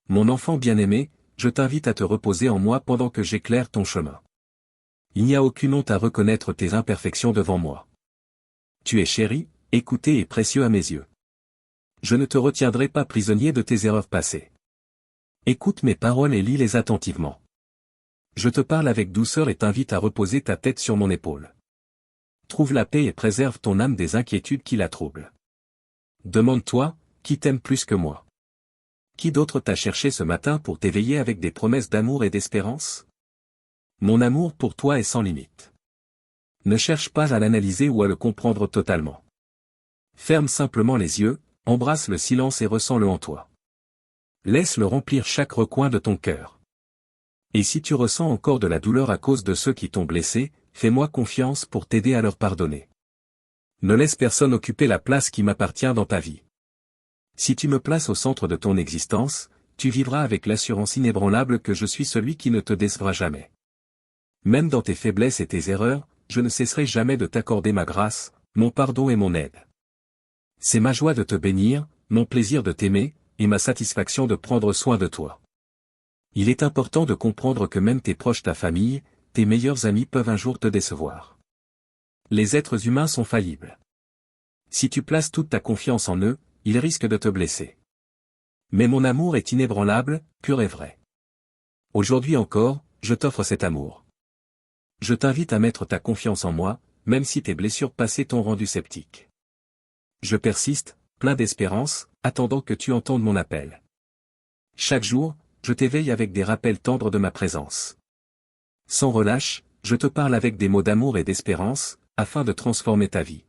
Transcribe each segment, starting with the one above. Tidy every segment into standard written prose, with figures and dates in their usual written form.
Mon enfant bien-aimé, je t'invite à te reposer en moi pendant que j'éclaire ton chemin. Il n'y a aucune honte à reconnaître tes imperfections devant moi. Tu es chéri, écouté et précieux à mes yeux. Je ne te retiendrai pas prisonnier de tes erreurs passées. Écoute mes paroles et lis-les attentivement. Je te parle avec douceur et t'invite à reposer ta tête sur mon épaule. Trouve la paix et préserve ton âme des inquiétudes qui la troublent. Demande-toi, qui t'aime plus que moi? Qui d'autre t'a cherché ce matin pour t'éveiller avec des promesses d'amour et d'espérance? Mon amour pour toi est sans limite. Ne cherche pas à l'analyser ou à le comprendre totalement. Ferme simplement les yeux, embrasse le silence et ressens-le en toi. Laisse-le remplir chaque recoin de ton cœur. Et si tu ressens encore de la douleur à cause de ceux qui t'ont blessé, fais-moi confiance pour t'aider à leur pardonner. Ne laisse personne occuper la place qui m'appartient dans ta vie. Si tu me places au centre de ton existence, tu vivras avec l'assurance inébranlable que je suis celui qui ne te décevra jamais. Même dans tes faiblesses et tes erreurs, je ne cesserai jamais de t'accorder ma grâce, mon pardon et mon aide. C'est ma joie de te bénir, mon plaisir de t'aimer, et ma satisfaction de prendre soin de toi. Il est important de comprendre que même tes proches, ta famille, tes meilleurs amis peuvent un jour te décevoir. Les êtres humains sont faillibles. Si tu places toute ta confiance en eux, ils risquent de te blesser. Mais mon amour est inébranlable, pur et vrai. Aujourd'hui encore, je t'offre cet amour. Je t'invite à mettre ta confiance en moi, même si tes blessures passées t'ont rendu sceptique. Je persiste, plein d'espérance, attendant que tu entendes mon appel. Chaque jour, je t'éveille avec des rappels tendres de ma présence. Sans relâche, je te parle avec des mots d'amour et d'espérance, afin de transformer ta vie.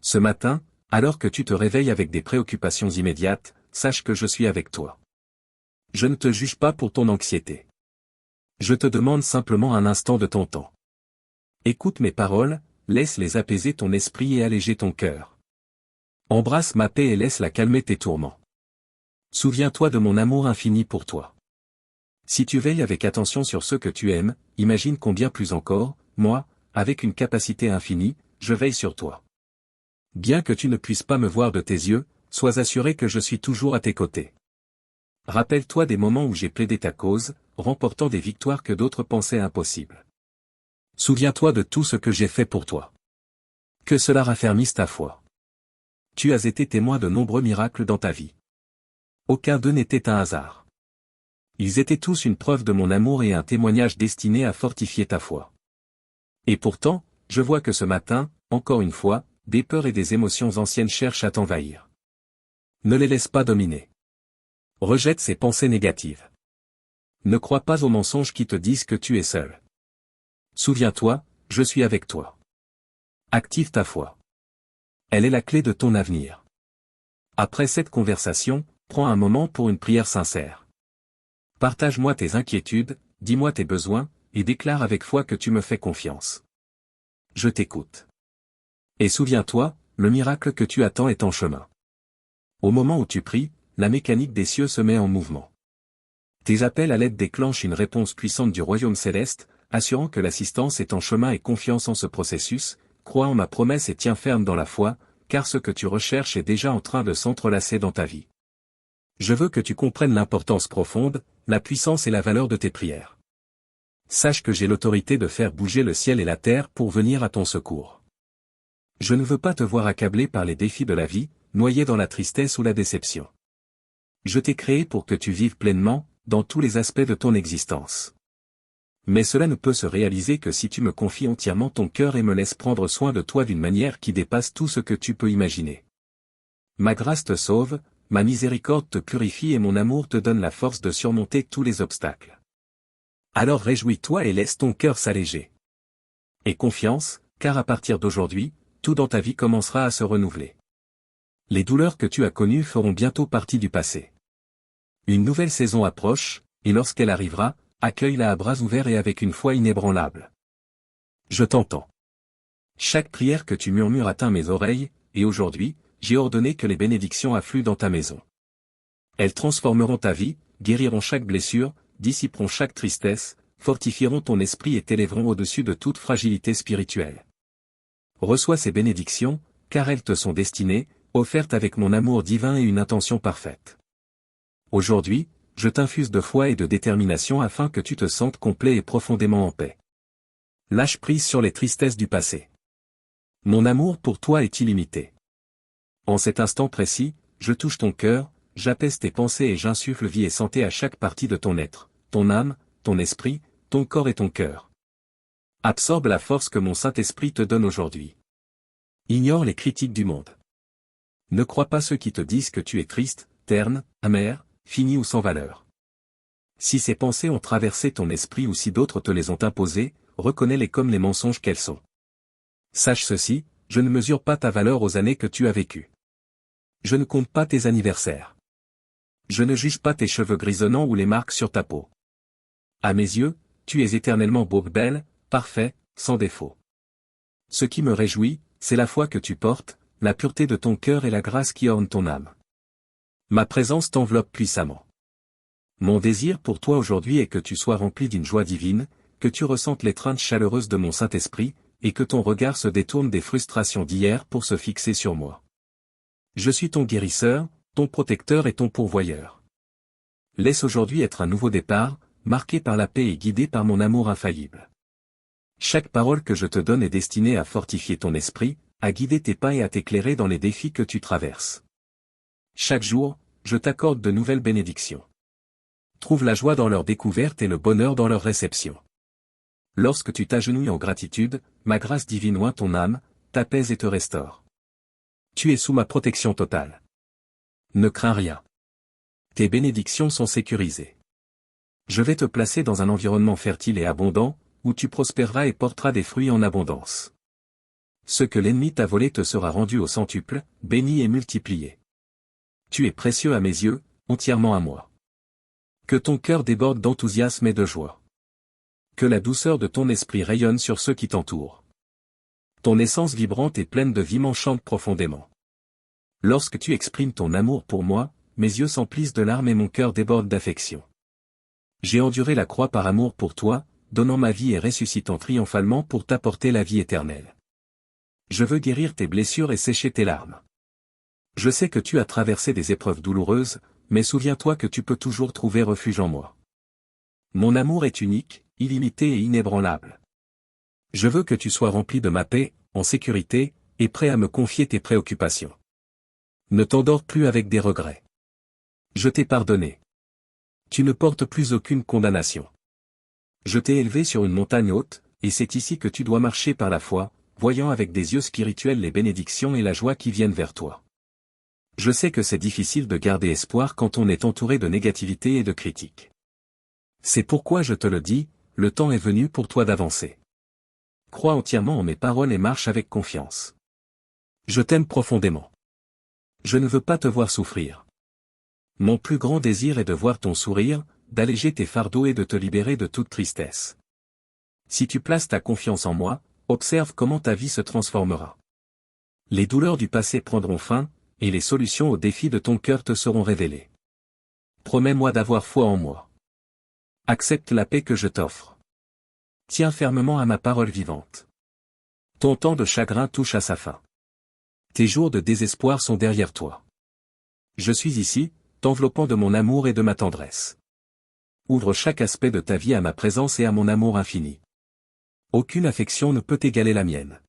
Ce matin, alors que tu te réveilles avec des préoccupations immédiates, sache que je suis avec toi. Je ne te juge pas pour ton anxiété. Je te demande simplement un instant de ton temps. Écoute mes paroles, laisse-les apaiser ton esprit et alléger ton cœur. Embrasse ma paix et laisse-la calmer tes tourments. Souviens-toi de mon amour infini pour toi. Si tu veilles avec attention sur ceux que tu aimes, imagine combien plus encore, moi, avec une capacité infinie, je veille sur toi. Bien que tu ne puisses pas me voir de tes yeux, sois assuré que je suis toujours à tes côtés. Rappelle-toi des moments où j'ai plaidé ta cause, remportant des victoires que d'autres pensaient impossibles. Souviens-toi de tout ce que j'ai fait pour toi. Que cela raffermisse ta foi. Tu as été témoin de nombreux miracles dans ta vie. Aucun d'eux n'était un hasard. Ils étaient tous une preuve de mon amour et un témoignage destiné à fortifier ta foi. Et pourtant, je vois que ce matin, encore une fois, des peurs et des émotions anciennes cherchent à t'envahir. Ne les laisse pas dominer. Rejette ces pensées négatives. Ne crois pas aux mensonges qui te disent que tu es seul. Souviens-toi, je suis avec toi. Active ta foi. Elle est la clé de ton avenir. Après cette conversation, prends un moment pour une prière sincère. Partage-moi tes inquiétudes, dis-moi tes besoins, et déclare avec foi que tu me fais confiance. Je t'écoute. Et souviens-toi, le miracle que tu attends est en chemin. Au moment où tu pries, la mécanique des cieux se met en mouvement. Tes appels à l'aide déclenchent une réponse puissante du royaume céleste, assurant que l'assistance est en chemin et confiance en ce processus, crois en ma promesse et tiens ferme dans la foi, car ce que tu recherches est déjà en train de s'entrelacer dans ta vie. Je veux que tu comprennes l'importance profonde, la puissance et la valeur de tes prières. Sache que j'ai l'autorité de faire bouger le ciel et la terre pour venir à ton secours. Je ne veux pas te voir accablé par les défis de la vie, noyé dans la tristesse ou la déception. Je t'ai créé pour que tu vives pleinement, dans tous les aspects de ton existence. Mais cela ne peut se réaliser que si tu me confies entièrement ton cœur et me laisses prendre soin de toi d'une manière qui dépasse tout ce que tu peux imaginer. Ma grâce te sauve, ma miséricorde te purifie et mon amour te donne la force de surmonter tous les obstacles. Alors réjouis-toi et laisse ton cœur s'alléger. Aie confiance, car à partir d'aujourd'hui, tout dans ta vie commencera à se renouveler. Les douleurs que tu as connues feront bientôt partie du passé. Une nouvelle saison approche, et lorsqu'elle arrivera, accueille-la à bras ouverts et avec une foi inébranlable. Je t'entends. Chaque prière que tu murmures atteint mes oreilles, et aujourd'hui, j'ai ordonné que les bénédictions affluent dans ta maison. Elles transformeront ta vie, guériront chaque blessure, dissiperont chaque tristesse, fortifieront ton esprit et t'élèveront au-dessus de toute fragilité spirituelle. Reçois ces bénédictions, car elles te sont destinées, offertes avec mon amour divin et une intention parfaite. Aujourd'hui, je t'infuse de foi et de détermination afin que tu te sentes complet et profondément en paix. Lâche prise sur les tristesses du passé. Mon amour pour toi est illimité. En cet instant précis, je touche ton cœur, j'apaise tes pensées et j'insuffle vie et santé à chaque partie de ton être, ton âme, ton esprit, ton corps et ton cœur. Absorbe la force que mon Saint-Esprit te donne aujourd'hui. Ignore les critiques du monde. Ne crois pas ceux qui te disent que tu es triste, terne, amer, fini ou sans valeur. Si ces pensées ont traversé ton esprit ou si d'autres te les ont imposées, reconnais-les comme les mensonges qu'elles sont. Sache ceci, je ne mesure pas ta valeur aux années que tu as vécues. Je ne compte pas tes anniversaires. Je ne juge pas tes cheveux grisonnants ou les marques sur ta peau. À mes yeux, tu es éternellement beau, belle, parfait, sans défaut. Ce qui me réjouit, c'est la foi que tu portes, la pureté de ton cœur et la grâce qui orne ton âme. Ma présence t'enveloppe puissamment. Mon désir pour toi aujourd'hui est que tu sois rempli d'une joie divine, que tu ressentes l'étreinte chaleureuse de mon Saint-Esprit, et que ton regard se détourne des frustrations d'hier pour se fixer sur moi. Je suis ton guérisseur, ton protecteur et ton pourvoyeur. Laisse aujourd'hui être un nouveau départ, marqué par la paix et guidé par mon amour infaillible. Chaque parole que je te donne est destinée à fortifier ton esprit, à guider tes pas et à t'éclairer dans les défis que tu traverses. Chaque jour, je t'accorde de nouvelles bénédictions. Trouve la joie dans leur découverte et le bonheur dans leur réception. Lorsque tu t'agenouilles en gratitude, ma grâce divine oint ton âme, t'apaise et te restaure. Tu es sous ma protection totale. Ne crains rien. Tes bénédictions sont sécurisées. Je vais te placer dans un environnement fertile et abondant, où tu prospéreras et porteras des fruits en abondance. Ce que l'ennemi t'a volé te sera rendu au centuple, béni et multiplié. Tu es précieux à mes yeux, entièrement à moi. Que ton cœur déborde d'enthousiasme et de joie. Que la douceur de ton esprit rayonne sur ceux qui t'entourent. Ton essence vibrante et pleine de vie m'enchante profondément. Lorsque tu exprimes ton amour pour moi, mes yeux s'emplissent de larmes et mon cœur déborde d'affection. J'ai enduré la croix par amour pour toi, donnant ma vie et ressuscitant triomphalement pour t'apporter la vie éternelle. Je veux guérir tes blessures et sécher tes larmes. Je sais que tu as traversé des épreuves douloureuses, mais souviens-toi que tu peux toujours trouver refuge en moi. Mon amour est unique, illimité et inébranlable. Je veux que tu sois rempli de ma paix, en sécurité, et prêt à me confier tes préoccupations. Ne t'endors plus avec des regrets. Je t'ai pardonné. Tu ne portes plus aucune condamnation. Je t'ai élevé sur une montagne haute, et c'est ici que tu dois marcher par la foi, voyant avec des yeux spirituels les bénédictions et la joie qui viennent vers toi. Je sais que c'est difficile de garder espoir quand on est entouré de négativité et de critiques. C'est pourquoi je te le dis, le temps est venu pour toi d'avancer. Crois entièrement en mes paroles et marche avec confiance. Je t'aime profondément. Je ne veux pas te voir souffrir. Mon plus grand désir est de voir ton sourire, d'alléger tes fardeaux et de te libérer de toute tristesse. Si tu places ta confiance en moi, observe comment ta vie se transformera. Les douleurs du passé prendront fin, et les solutions aux défis de ton cœur te seront révélées. Promets-moi d'avoir foi en moi. Accepte la paix que je t'offre. Tiens fermement à ma parole vivante. Ton temps de chagrin touche à sa fin. Tes jours de désespoir sont derrière toi. Je suis ici, t'enveloppant de mon amour et de ma tendresse. Ouvre chaque aspect de ta vie à ma présence et à mon amour infini. Aucune affection ne peut égaler la mienne.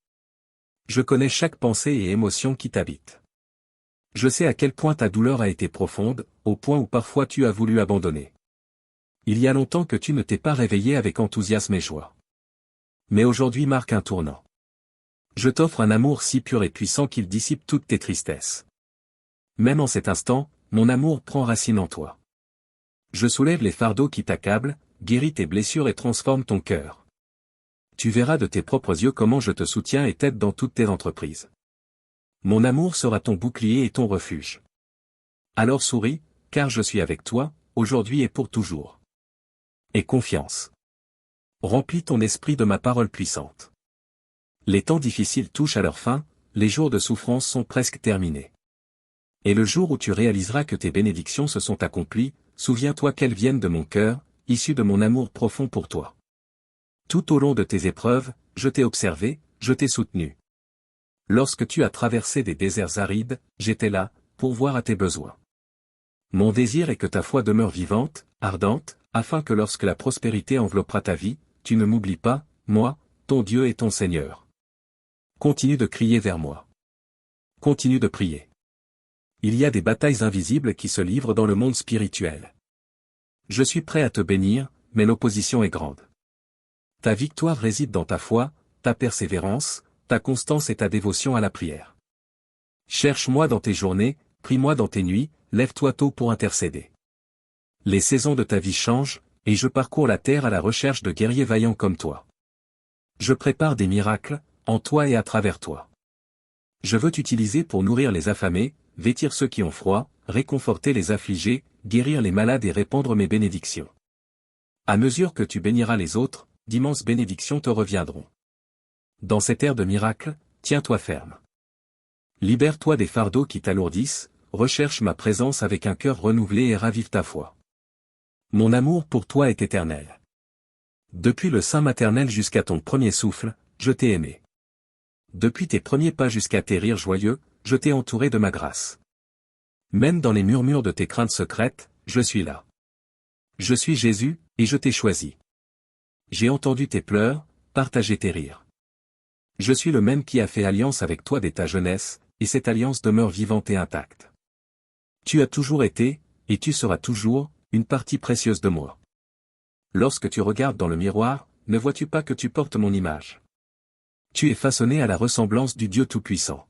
Je connais chaque pensée et émotion qui t'habite. Je sais à quel point ta douleur a été profonde, au point où parfois tu as voulu abandonner. Il y a longtemps que tu ne t'es pas réveillé avec enthousiasme et joie. Mais aujourd'hui marque un tournant. Je t'offre un amour si pur et puissant qu'il dissipe toutes tes tristesses. Même en cet instant, mon amour prend racine en toi. Je soulève les fardeaux qui t'accablent, guéris tes blessures et transforme ton cœur. Tu verras de tes propres yeux comment je te soutiens et t'aide dans toutes tes entreprises. Mon amour sera ton bouclier et ton refuge. Alors souris, car je suis avec toi, aujourd'hui et pour toujours. Aie confiance. Remplis ton esprit de ma parole puissante. Les temps difficiles touchent à leur fin, les jours de souffrance sont presque terminés. Et le jour où tu réaliseras que tes bénédictions se sont accomplies, souviens-toi qu'elles viennent de mon cœur, issues de mon amour profond pour toi. Tout au long de tes épreuves, je t'ai observé, je t'ai soutenu. Lorsque tu as traversé des déserts arides, j'étais là, pour voir à tes besoins. Mon désir est que ta foi demeure vivante, ardente, afin que lorsque la prospérité enveloppera ta vie, tu ne m'oublies pas, moi, ton Dieu et ton Seigneur. Continue de crier vers moi. Continue de prier. Il y a des batailles invisibles qui se livrent dans le monde spirituel. Je suis prêt à te bénir, mais l'opposition est grande. Ta victoire réside dans ta foi, ta persévérance, ta constance et ta dévotion à la prière. Cherche-moi dans tes journées, prie-moi dans tes nuits, lève-toi tôt pour intercéder. Les saisons de ta vie changent, et je parcours la terre à la recherche de guerriers vaillants comme toi. Je prépare des miracles, en toi et à travers toi. Je veux t'utiliser pour nourrir les affamés, vêtir ceux qui ont froid, réconforter les affligés, guérir les malades et répandre mes bénédictions. À mesure que tu béniras les autres, d'immenses bénédictions te reviendront. Dans cette ère de miracles, tiens-toi ferme. Libère-toi des fardeaux qui t'alourdissent, recherche ma présence avec un cœur renouvelé et ravive ta foi. Mon amour pour toi est éternel. Depuis le sein maternel jusqu'à ton premier souffle, je t'ai aimé. Depuis tes premiers pas jusqu'à tes rires joyeux, je t'ai entouré de ma grâce. Même dans les murmures de tes craintes secrètes, je suis là. Je suis Jésus, et je t'ai choisi. J'ai entendu tes pleurs, partagé tes rires. Je suis le même qui a fait alliance avec toi dès ta jeunesse, et cette alliance demeure vivante et intacte. Tu as toujours été, et tu seras toujours, une partie précieuse de moi. Lorsque tu regardes dans le miroir, ne vois-tu pas que tu portes mon image? Tu es façonné à la ressemblance du Dieu Tout-Puissant.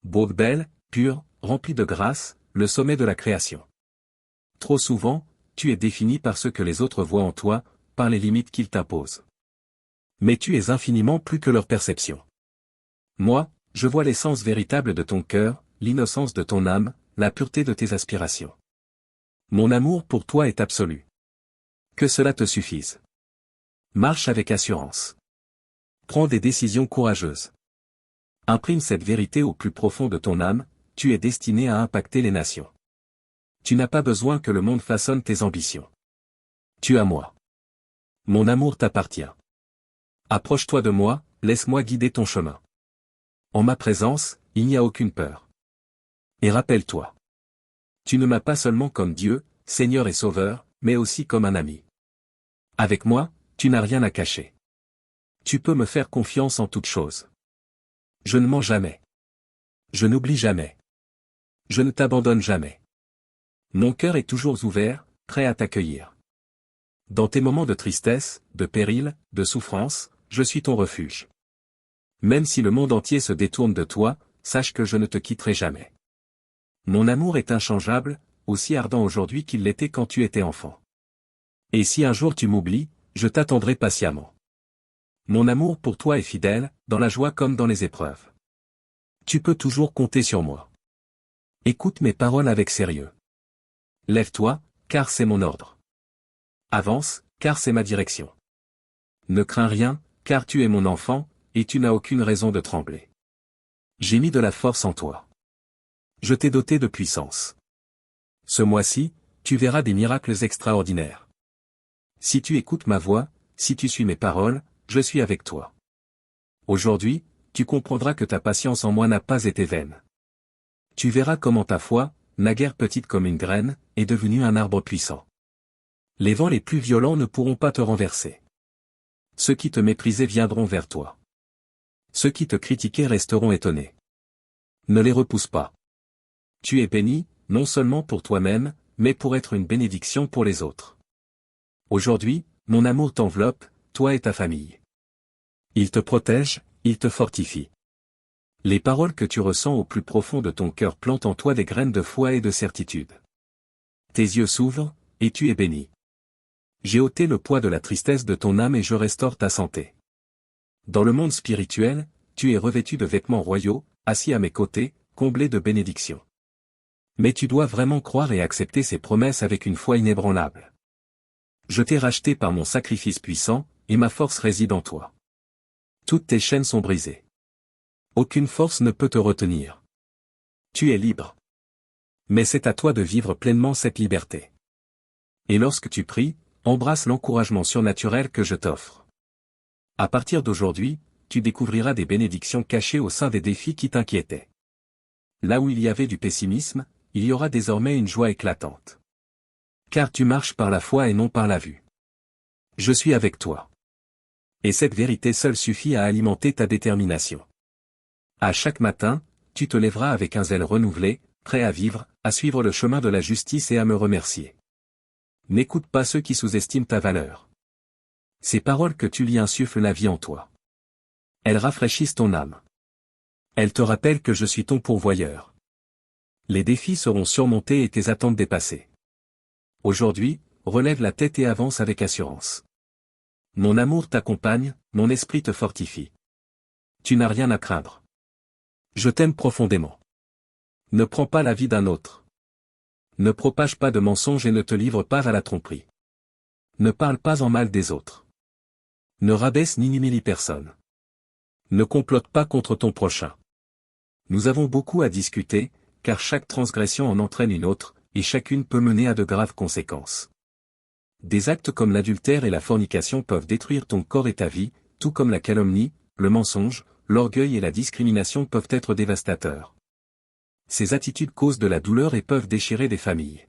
Beau, belle, pure, remplie de grâce, le sommet de la création. Trop souvent, tu es défini par ce que les autres voient en toi, par les limites qu'ils t'imposent. Mais tu es infiniment plus que leur perception. Moi, je vois l'essence véritable de ton cœur, l'innocence de ton âme, la pureté de tes aspirations. Mon amour pour toi est absolu. Que cela te suffise. Marche avec assurance. Prends des décisions courageuses. Imprime cette vérité au plus profond de ton âme, tu es destiné à impacter les nations. Tu n'as pas besoin que le monde façonne tes ambitions. Tu as moi. Mon amour t'appartient. Approche-toi de moi, laisse-moi guider ton chemin. En ma présence, il n'y a aucune peur. Et rappelle-toi. Tu ne m'as pas seulement comme Dieu, Seigneur et Sauveur, mais aussi comme un ami. Avec moi, tu n'as rien à cacher. Tu peux me faire confiance en toutes choses. Je ne mens jamais. Je n'oublie jamais. Je ne t'abandonne jamais. Mon cœur est toujours ouvert, prêt à t'accueillir. Dans tes moments de tristesse, de péril, de souffrance, je suis ton refuge. Même si le monde entier se détourne de toi, sache que je ne te quitterai jamais. Mon amour est inchangeable, aussi ardent aujourd'hui qu'il l'était quand tu étais enfant. Et si un jour tu m'oublies, je t'attendrai patiemment. Mon amour pour toi est fidèle, dans la joie comme dans les épreuves. Tu peux toujours compter sur moi. Écoute mes paroles avec sérieux. Lève-toi, car c'est mon ordre. Avance, car c'est ma direction. Ne crains rien, car tu es mon enfant, et tu n'as aucune raison de trembler. J'ai mis de la force en toi. Je t'ai doté de puissance. Ce mois-ci, tu verras des miracles extraordinaires. Si tu écoutes ma voix, si tu suis mes paroles, je suis avec toi. Aujourd'hui, tu comprendras que ta patience en moi n'a pas été vaine. Tu verras comment ta foi, naguère petite comme une graine, est devenue un arbre puissant. Les vents les plus violents ne pourront pas te renverser. Ceux qui te méprisaient viendront vers toi. Ceux qui te critiquaient resteront étonnés. Ne les repousse pas. Tu es béni, non seulement pour toi-même, mais pour être une bénédiction pour les autres. Aujourd'hui, mon amour t'enveloppe, toi et ta famille. Il te protège, il te fortifie. Les paroles que tu ressens au plus profond de ton cœur plantent en toi des graines de foi et de certitude. Tes yeux s'ouvrent, et tu es béni. J'ai ôté le poids de la tristesse de ton âme et je restaure ta santé. Dans le monde spirituel, tu es revêtu de vêtements royaux, assis à mes côtés, comblé de bénédictions. Mais tu dois vraiment croire et accepter ces promesses avec une foi inébranlable. Je t'ai racheté par mon sacrifice puissant, et ma force réside en toi. Toutes tes chaînes sont brisées. Aucune force ne peut te retenir. Tu es libre. Mais c'est à toi de vivre pleinement cette liberté. Et lorsque tu pries, embrasse l'encouragement surnaturel que je t'offre. À partir d'aujourd'hui, tu découvriras des bénédictions cachées au sein des défis qui t'inquiétaient. Là où il y avait du pessimisme, il y aura désormais une joie éclatante. Car tu marches par la foi et non par la vue. Je suis avec toi. Et cette vérité seule suffit à alimenter ta détermination. À chaque matin, tu te lèveras avec un zèle renouvelé, prêt à vivre, à suivre le chemin de la justice et à me remercier. N'écoute pas ceux qui sous-estiment ta valeur. Ces paroles que tu lis insufflent la vie en toi. Elles rafraîchissent ton âme. Elles te rappellent que je suis ton pourvoyeur. Les défis seront surmontés et tes attentes dépassées. Aujourd'hui, relève la tête et avance avec assurance. Mon amour t'accompagne, mon esprit te fortifie. Tu n'as rien à craindre. Je t'aime profondément. Ne prends pas la vie d'un autre. Ne propage pas de mensonges et ne te livre pas à la tromperie. Ne parle pas en mal des autres. Ne rabaisse ni n'humilie personne. Ne complote pas contre ton prochain. Nous avons beaucoup à discuter, car chaque transgression en entraîne une autre, et chacune peut mener à de graves conséquences. Des actes comme l'adultère et la fornication peuvent détruire ton corps et ta vie, tout comme la calomnie, le mensonge, l'orgueil et la discrimination peuvent être dévastateurs. Ces attitudes causent de la douleur et peuvent déchirer des familles.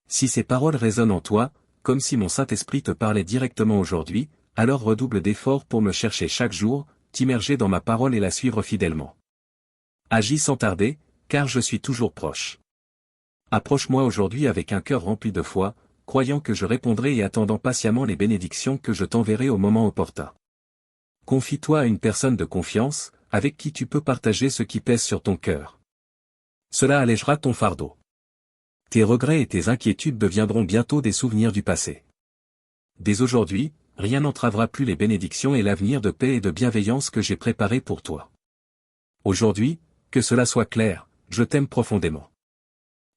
Si ces paroles résonnent en toi, comme si mon Saint-Esprit te parlait directement aujourd'hui, alors redouble d'efforts pour me chercher chaque jour, t'immerger dans ma parole et la suivre fidèlement. Agis sans tarder, car je suis toujours proche. Approche-moi aujourd'hui avec un cœur rempli de foi, croyant que je répondrai et attendant patiemment les bénédictions que je t'enverrai au moment opportun. Confie-toi à une personne de confiance, avec qui tu peux partager ce qui pèse sur ton cœur. Cela allégera ton fardeau. Tes regrets et tes inquiétudes deviendront bientôt des souvenirs du passé. Dès aujourd'hui, rien n'entravera plus les bénédictions et l'avenir de paix et de bienveillance que j'ai préparé pour toi. Aujourd'hui, que cela soit clair, je t'aime profondément.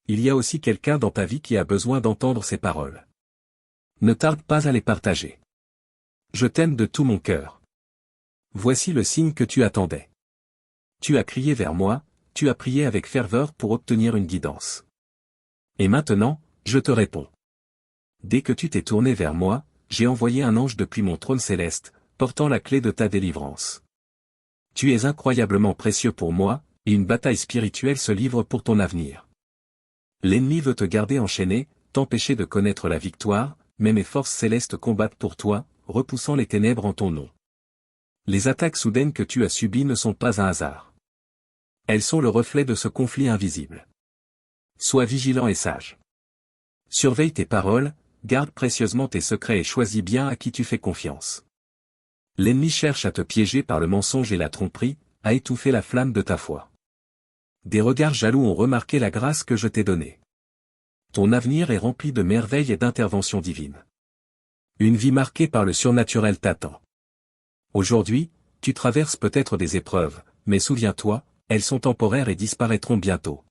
Il y a aussi quelqu'un dans ta vie qui a besoin d'entendre ces paroles. Ne tarde pas à les partager. Je t'aime de tout mon cœur. Voici le signe que tu attendais. Tu as crié vers moi, tu as prié avec ferveur pour obtenir une guidance. Et maintenant, je te réponds. Dès que tu t'es tourné vers moi, j'ai envoyé un ange depuis mon trône céleste, portant la clé de ta délivrance. Tu es incroyablement précieux pour moi, et une bataille spirituelle se livre pour ton avenir. L'ennemi veut te garder enchaîné, t'empêcher de connaître la victoire, mais mes forces célestes combattent pour toi, repoussant les ténèbres en ton nom. Les attaques soudaines que tu as subies ne sont pas un hasard. Elles sont le reflet de ce conflit invisible. Sois vigilant et sage. Surveille tes paroles, garde précieusement tes secrets et choisis bien à qui tu fais confiance. L'ennemi cherche à te piéger par le mensonge et la tromperie, à étouffer la flamme de ta foi. Des regards jaloux ont remarqué la grâce que je t'ai donnée. Ton avenir est rempli de merveilles et d'interventions divines. Une vie marquée par le surnaturel t'attend. Aujourd'hui, tu traverses peut-être des épreuves, mais souviens-toi, elles sont temporaires et disparaîtront bientôt.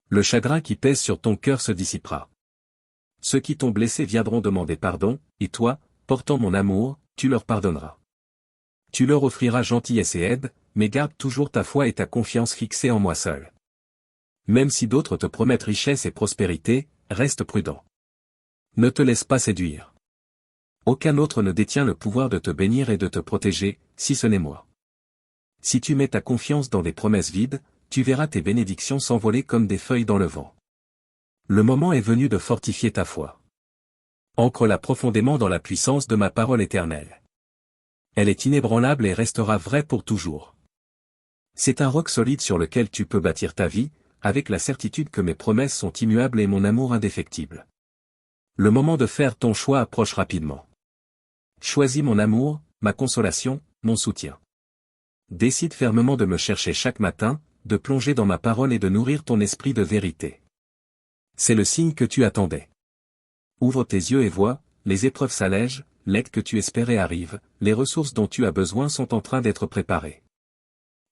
Le chagrin qui pèse sur ton cœur se dissipera. Ceux qui t'ont blessé viendront demander pardon, et toi, portant mon amour, tu leur pardonneras. Tu leur offriras gentillesse et aide, mais garde toujours ta foi et ta confiance fixées en moi seul. Même si d'autres te promettent richesse et prospérité, reste prudent. Ne te laisse pas séduire. Aucun autre ne détient le pouvoir de te bénir et de te protéger, si ce n'est moi. Si tu mets ta confiance dans des promesses vides, tu verras tes bénédictions s'envoler comme des feuilles dans le vent. Le moment est venu de fortifier ta foi. Ancre-la profondément dans la puissance de ma parole éternelle. Elle est inébranlable et restera vraie pour toujours. C'est un roc solide sur lequel tu peux bâtir ta vie, avec la certitude que mes promesses sont immuables et mon amour indéfectible. Le moment de faire ton choix approche rapidement. Choisis mon amour, ma consolation, mon soutien. Décide fermement de me chercher chaque matin, de plonger dans ma parole et de nourrir ton esprit de vérité. C'est le signe que tu attendais. Ouvre tes yeux et vois, les épreuves s'allègent, l'aide que tu espérais arrive, les ressources dont tu as besoin sont en train d'être préparées.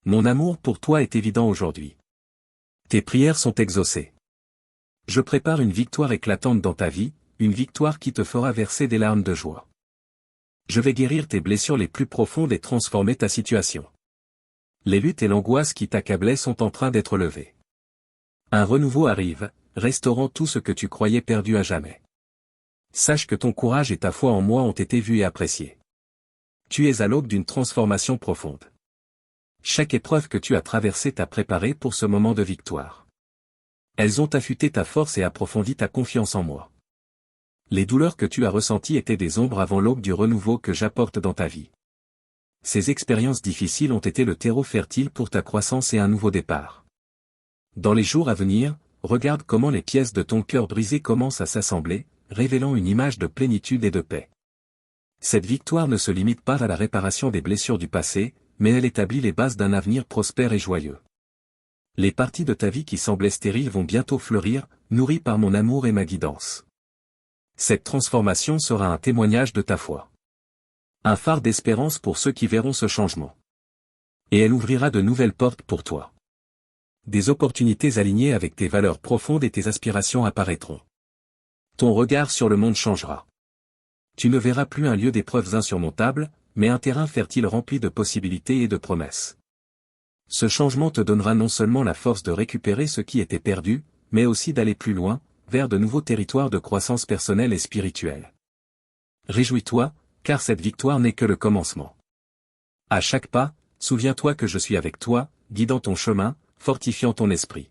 Mon amour pour toi est évident aujourd'hui. Tes prières sont exaucées. Je prépare une victoire éclatante dans ta vie, une victoire qui te fera verser des larmes de joie. Je vais guérir tes blessures les plus profondes et transformer ta situation. Les luttes et l'angoisse qui t'accablaient sont en train d'être levées. Un renouveau arrive, restaurant tout ce que tu croyais perdu à jamais. Sache que ton courage et ta foi en moi ont été vus et appréciés. Tu es à l'aube d'une transformation profonde. Chaque épreuve que tu as traversée t'a préparé pour ce moment de victoire. Elles ont affûté ta force et approfondi ta confiance en moi. Les douleurs que tu as ressenties étaient des ombres avant l'aube du renouveau que j'apporte dans ta vie. Ces expériences difficiles ont été le terreau fertile pour ta croissance et un nouveau départ. Dans les jours à venir, regarde comment les pièces de ton cœur brisé commencent à s'assembler, révélant une image de plénitude et de paix. Cette victoire ne se limite pas à la réparation des blessures du passé, mais elle établit les bases d'un avenir prospère et joyeux. Les parties de ta vie qui semblaient stériles vont bientôt fleurir, nourries par mon amour et ma guidance. Cette transformation sera un témoignage de ta foi. Un phare d'espérance pour ceux qui verront ce changement. Et elle ouvrira de nouvelles portes pour toi. Des opportunités alignées avec tes valeurs profondes et tes aspirations apparaîtront. Ton regard sur le monde changera. Tu ne verras plus un lieu d'épreuves insurmontables, mais un terrain fertile rempli de possibilités et de promesses. Ce changement te donnera non seulement la force de récupérer ce qui était perdu, mais aussi d'aller plus loin, vers de nouveaux territoires de croissance personnelle et spirituelle. Réjouis-toi, car cette victoire n'est que le commencement. À chaque pas, souviens-toi que je suis avec toi, guidant ton chemin, fortifiant ton esprit.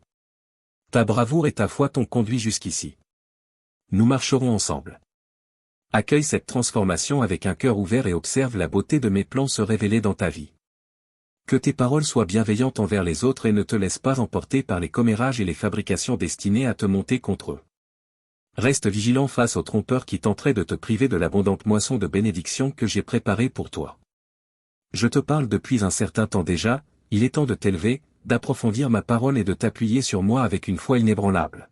Ta bravoure et ta foi t'ont conduit jusqu'ici. Nous marcherons ensemble. Accueille cette transformation avec un cœur ouvert et observe la beauté de mes plans se révéler dans ta vie. Que tes paroles soient bienveillantes envers les autres et ne te laissent pas emporter par les commérages et les fabrications destinées à te monter contre eux. Reste vigilant face aux trompeurs qui tenteraient de te priver de l'abondante moisson de bénédictions que j'ai préparée pour toi. Je te parle depuis un certain temps déjà, il est temps de t'élever, d'approfondir ma parole et de t'appuyer sur moi avec une foi inébranlable.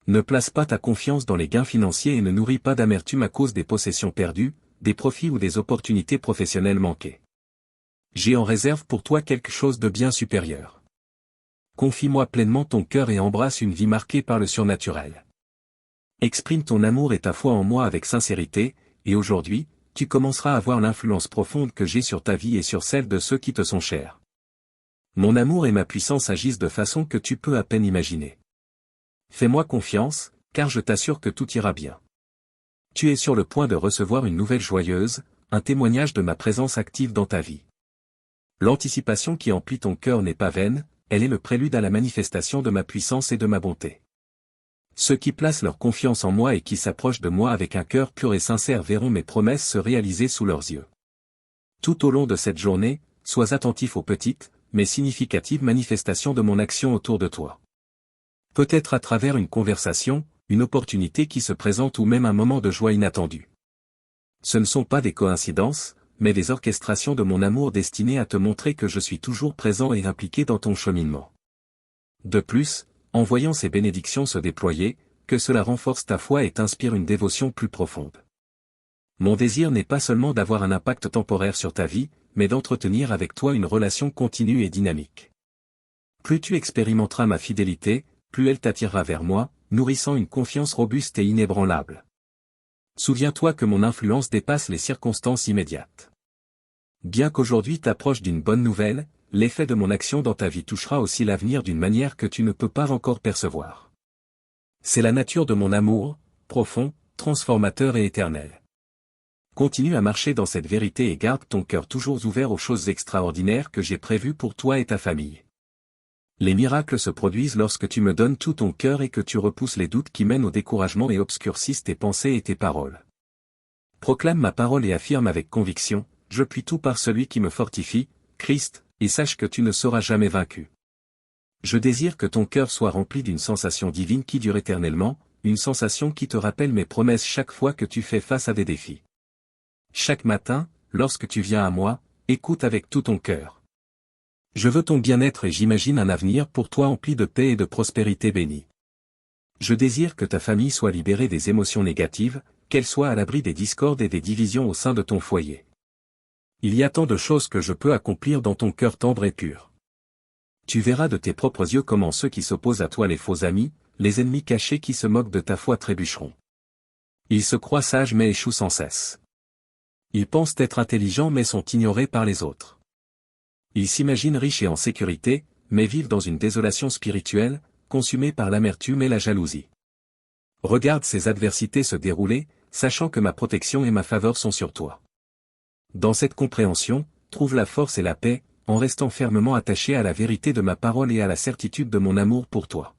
Ne place pas ta confiance dans les gains financiers et ne nourris pas d'amertume à cause des possessions perdues, des profits ou des opportunités professionnelles manquées. J'ai en réserve pour toi quelque chose de bien supérieur. Confie-moi pleinement ton cœur et embrasse une vie marquée par le surnaturel. Exprime ton amour et ta foi en moi avec sincérité, et aujourd'hui, tu commenceras à voir l'influence profonde que j'ai sur ta vie et sur celle de ceux qui te sont chers. Mon amour et ma puissance agissent de façon que tu peux à peine imaginer. Fais-moi confiance, car je t'assure que tout ira bien. Tu es sur le point de recevoir une nouvelle joyeuse, un témoignage de ma présence active dans ta vie. L'anticipation qui emplit ton cœur n'est pas vaine, elle est le prélude à la manifestation de ma puissance et de ma bonté. Ceux qui placent leur confiance en moi et qui s'approchent de moi avec un cœur pur et sincère verront mes promesses se réaliser sous leurs yeux. Tout au long de cette journée, sois attentif aux petites, mais significatives manifestations de mon action autour de toi. Peut-être à travers une conversation, une opportunité qui se présente ou même un moment de joie inattendu. Ce ne sont pas des coïncidences, mais des orchestrations de mon amour destinées à te montrer que je suis toujours présent et impliqué dans ton cheminement. De plus, en voyant ces bénédictions se déployer, que cela renforce ta foi et t'inspire une dévotion plus profonde. Mon désir n'est pas seulement d'avoir un impact temporaire sur ta vie, mais d'entretenir avec toi une relation continue et dynamique. Plus tu expérimenteras ma fidélité, plus elle t'attirera vers moi, nourrissant une confiance robuste et inébranlable. Souviens-toi que mon influence dépasse les circonstances immédiates. Bien qu'aujourd'hui t'approches d'une bonne nouvelle, l'effet de mon action dans ta vie touchera aussi l'avenir d'une manière que tu ne peux pas encore percevoir. C'est la nature de mon amour, profond, transformateur et éternel. Continue à marcher dans cette vérité et garde ton cœur toujours ouvert aux choses extraordinaires que j'ai prévues pour toi et ta famille. Les miracles se produisent lorsque tu me donnes tout ton cœur et que tu repousses les doutes qui mènent au découragement et obscurcissent tes pensées et tes paroles. Proclame ma parole et affirme avec conviction, je puis tout par celui qui me fortifie, Christ, et sache que tu ne seras jamais vaincu. Je désire que ton cœur soit rempli d'une sensation divine qui dure éternellement, une sensation qui te rappelle mes promesses chaque fois que tu fais face à des défis. Chaque matin, lorsque tu viens à moi, écoute avec tout ton cœur. Je veux ton bien-être et j'imagine un avenir pour toi empli de paix et de prospérité bénie. Je désire que ta famille soit libérée des émotions négatives, qu'elle soit à l'abri des discordes et des divisions au sein de ton foyer. Il y a tant de choses que je peux accomplir dans ton cœur tendre et pur. Tu verras de tes propres yeux comment ceux qui s'opposent à toi, les faux amis, les ennemis cachés qui se moquent de ta foi trébucheront. Ils se croient sages mais échouent sans cesse. Ils pensent être intelligents mais sont ignorés par les autres. Ils s'imaginent riches et en sécurité, mais vivent dans une désolation spirituelle, consumés par l'amertume et la jalousie. Regarde ces adversités se dérouler, sachant que ma protection et ma faveur sont sur toi. Dans cette compréhension, trouve la force et la paix, en restant fermement attaché à la vérité de ma parole et à la certitude de mon amour pour toi.